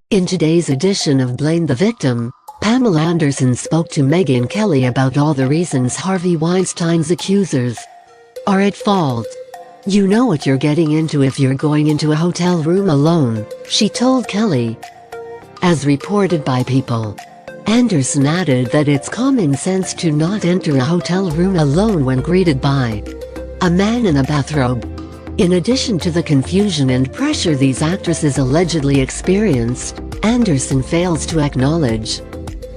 In today's edition of Blame the Victim, Pamela Anderson spoke to Megyn Kelly about all the reasons Harvey Weinstein's accusers are at fault. "You know what you're getting into if you're going into a hotel room alone," she told Kelly. As reported by People, Anderson added that it's common sense to not enter a hotel room alone when greeted by a man in a bathrobe. In addition to the confusion and pressure these actresses allegedly experienced, Anderson fails to acknowledge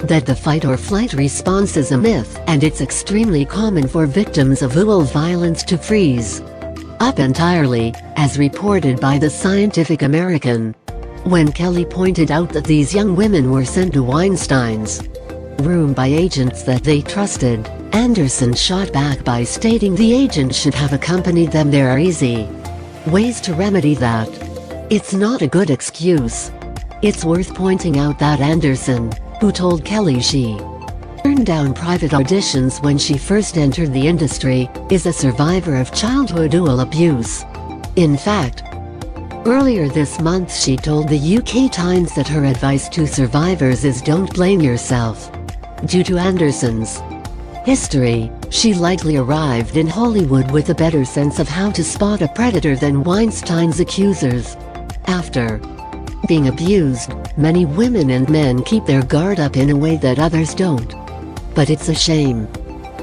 that the fight-or-flight response is a myth and it's extremely common for victims of violence to freeze up entirely, as reported by the Scientific American. When Kelly pointed out that these young women were sent to Weinstein's room by agents that they trusted, Anderson shot back by stating the agent should have accompanied them. There are easy ways to remedy that. It's not a good excuse. It's worth pointing out that Anderson, who told Kelly she turned down private auditions when she first entered the industry, is a survivor of childhood abuse. In fact, earlier this month she told the UK Times that her advice to survivors is don't blame yourself. Due to Anderson's history, she likely arrived in Hollywood with a better sense of how to spot a predator than Weinstein's accusers. After being abused, many women and men keep their guard up in a way that others don't. But it's a shame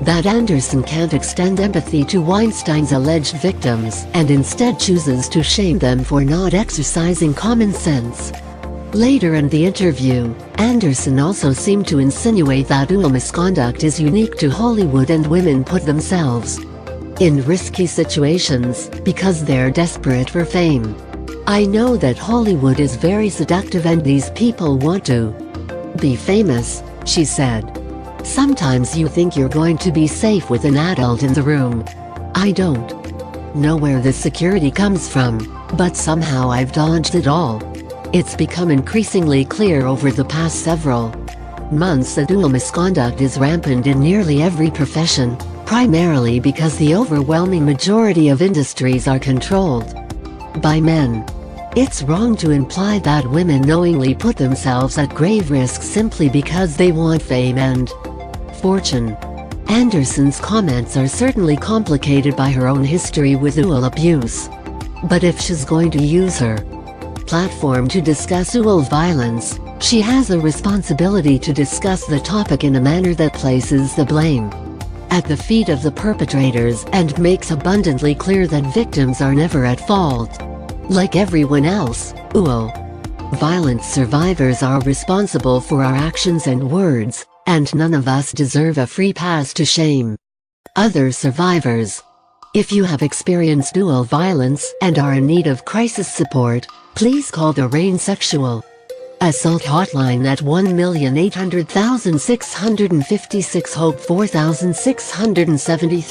that Anderson can't extend empathy to Weinstein's alleged victims and instead chooses to shame them for not exercising common sense. Later in the interview, Anderson also seemed to insinuate that misconduct is unique to Hollywood and women put themselves in risky situations because they're desperate for fame. "I know that Hollywood is very seductive and these people want to be famous," she said. "Sometimes you think you're going to be safe with an adult in the room. I don't know where the security comes from, but somehow I've dodged it all." It's become increasingly clear over the past several months that misconduct is rampant in nearly every profession, primarily because the overwhelming majority of industries are controlled by men. It's wrong to imply that women knowingly put themselves at grave risk simply because they want fame and fortune. Anderson's comments are certainly complicated by her own history with abuse. But if she's going to use her platform to discuss violence, she has a responsibility to discuss the topic in a manner that places the blame at the feet of the perpetrators and makes abundantly clear that victims are never at fault. Like everyone else, violence survivors are responsible for our actions and words, and none of us deserve a free pass to shame other survivors. If you have experienced violence and are in need of crisis support, please call the RAIN Sexual Assault Hotline at 1,800,656 HOPE 4673.